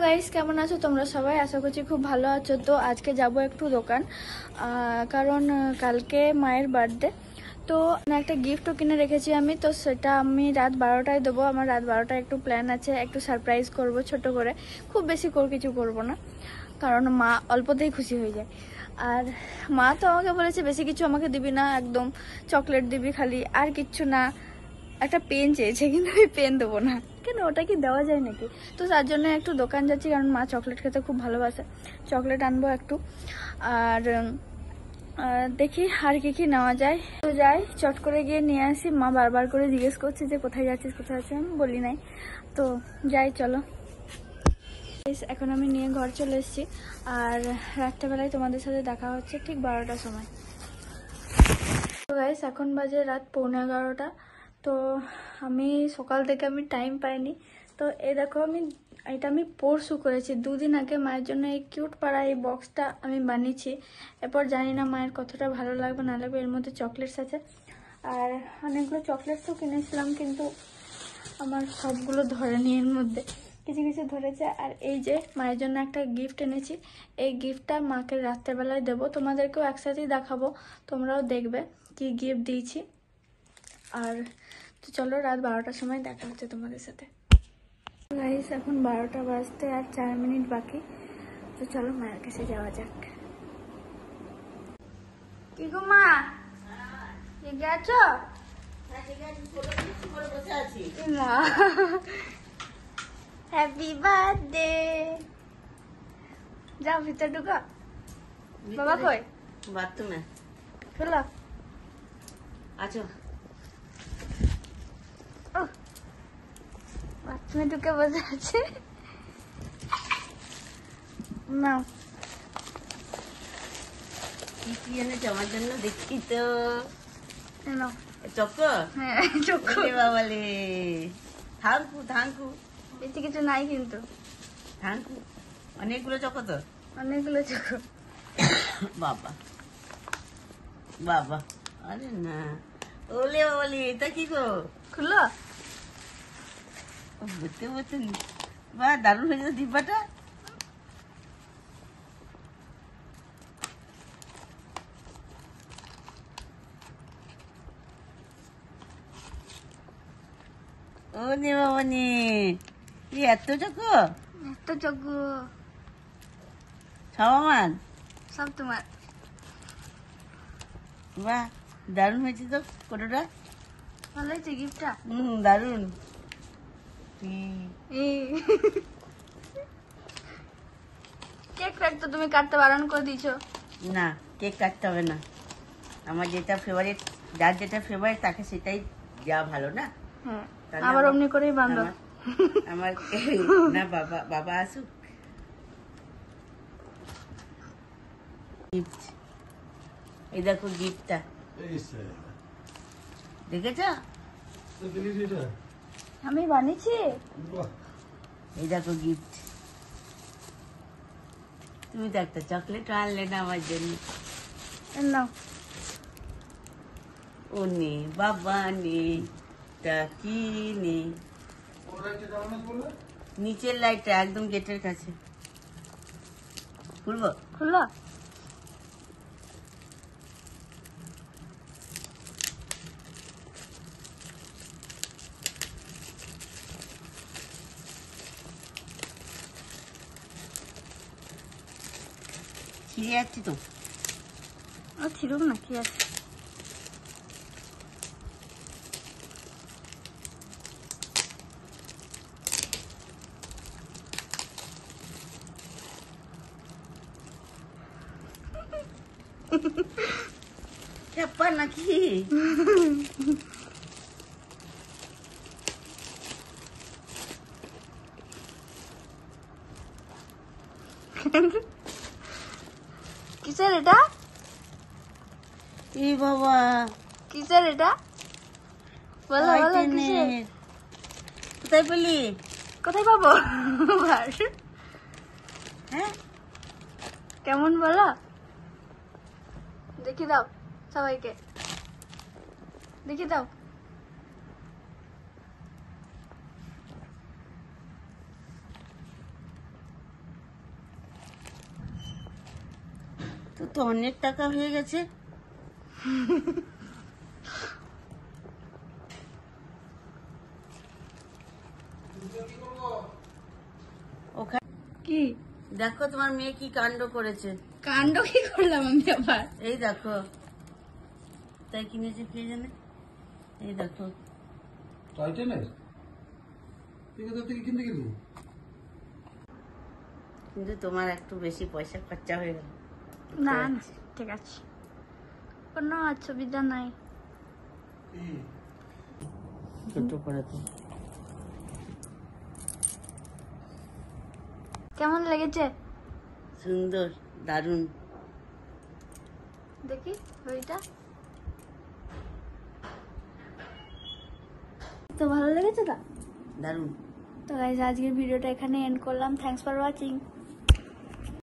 Guys, কেমন আছো তোমরা সবাই? আশা করছি খুব ভালো আছো। তো আজকে যাব একটু দোকান, কারণ কালকে মায়ের বার্থডে। তো একটা গিফটও কিনে রেখেছি আমি, তো সেটা আমি রাত 12টায় দেবো। আমার রাত 12টায় একটু প্ল্যান আছে, একটু সারপ্রাইজ করব ছোট করে, খুব বেশি কিছু করব না, কারণ মা অল্পতেই খুশি হয়ে যায়। আর মা তো আমাকে বলেছে বেশি কিছু আমাকে দিবি না, একদম চকলেট দিবি খালি, আর কিচ্ছু না। একটা পেন চেয়েছে, কিন্তু আমি পেন দেবো না, কেন, ওটা কি দেওয়া যায় নাকি? তো তার জন্য একটু দোকান যাচ্ছি, কারণ মা চকলেট খেতে খুব ভালোবাসে। চকলেট আনবো একটু। আর দেখি আর কি নেওয়া যায়। তো যাই, চট করে গিয়ে নিয়ে আসি। মা বারবার করে জিজ্ঞেস করছে যে কোথায় যাচ্ছিস কোথায় যাচ্ছিস, আমি বলি নাই। তো যাই, চলো। এখন আমি নিয়ে ঘর চলে এসেছি, আর রাত্রেবেলায় তোমাদের সাথে দেখা হচ্ছে ঠিক 12টার সময়। তো গাইস, এখন বাজে রাত 11:15। তো আমি সকাল থেকে আমি টাইম পাইনি। তো এই দেখো, এটা আমি পরশু করেছি, 2 দিন আগে মায়ের জন্য এই কিউট পাড়া এই বক্সটা আমি বানিয়েছি। এরপর জানি না মায়ের কতটা ভালো লাগবে না লাগবে। এর মধ্যে চকলেটস আছে, আর অনেকগুলো চকলেটসও কিনেছিলাম, কিন্তু আমার সবগুলো ধরেনি, এর মধ্যে কিছু কিছু ধরেছে। আর এই যে মায়ের জন্য একটা গিফট এনেছি, এই গিফটটা মাকে রাত্রেবেলায় দেবো, তোমাদেরকেও একসাথেই দেখাবো, তোমরাও দেখবে কি গিফট দিয়েছি। আর তো চলো, রাত 12টার সময় দেখা হচ্ছে তোমাদের সাথে। গাইস, এখন 12টা বাজতে আর 4 মিনিট বাকি। তো চলো মায়ের কাছে যাওয়া যাক। কি গো মা, ঠিক আছো? মা, হ্যাপি বার্থডে। যাও ভিতর ঢুকো। বাবা কই? বাথরুমে। চলো। আছো? বাথরুমে ঢুকে বসে আছে। নাও। কি এনেছো আমার জন্য দেখি তো। নাও। চক্কো? হ্যাঁ, চোখো। বাবালে, থাঙ্কু থাঙ্কু। বেশি কিছু নাই কিন্তু। থাঙ্কু, অনেকগুলো চক্কো তো। অনেকগুলো চোখো। বাবা বাবা, আরে না, ওলে বাবালে, এটা কি গো? খুলো। বুঝতে বুঝতে বা দারুণ হয়ে গেছে ডিব্বাটা। ওলে বাবানি, এত চক্কো? এত চোখো। সমান সব তোমার। বাহ, দারুণ হয়েছে তো ফটোটা। ভালো হয়েছে গিফটটা। দারুণ। কেক তো তুমি কাটতে বারণ করে দিয়েছো। না, কেক কাটতে হবে না, আমার যেটা ফেভারিট, যার যেটা ফেভারিট তাকে সেটাই যা ভালো না। হ্যাঁ, তাহলে আবার অমনি করেই বান্ধব। আমার না, বাবা বাবা আসুক। গিফট, এই দেখো গিফটটা, দেখেছ? আমি বানিয়েছি। এই দেখো গিফট। তুমি তো একটা চকলেট আনলে না আমার জন্য। নাও। ও নে বাবা নে, তা কি নে, নিচের লাইটটা একদম গেটের কাছে। খুলবো? খুলো। ছিঁড়ে যাচ্ছি তো। ও ছিড়ুক না, কি আছে। চাপা নাকি? কিসের এটা? এই বাবা, কিসের এটা? বলো বলো, কিসের? টাইটানের। কোথায় পেলি? কোথায় পাবো? হ্যাঁ, কেমন বলো, দেখি দাও সবাইকে, দেখি দাও। তো তো অনেক টাকা হয়ে গেছে। ওখানে কি দেখো তোমার মেয়ে কি কাণ্ড করেছে। কাণ্ড কি করলাম আমি আবার? এই দেখো, তাই কিনেছে কে জানে। এই দেখো, টাইটানের তুই কোথা থেকে কিনতে গেলি? কিন্তু তোমার একটু বেশি পয়সা খরচা হয়ে গেল। না না, ঠিক আছে, কোনো অসুবিধা নাই। ছোট করে তো। কেমন লেগেছে? সুন্দর, দারুণ। দেখি ওইটা তো ভালো লেগেছে তো? দারুণ। তো গাইজ আজকের ভিডিওটা এখানে এন্ড করলাম। Thanks for watching.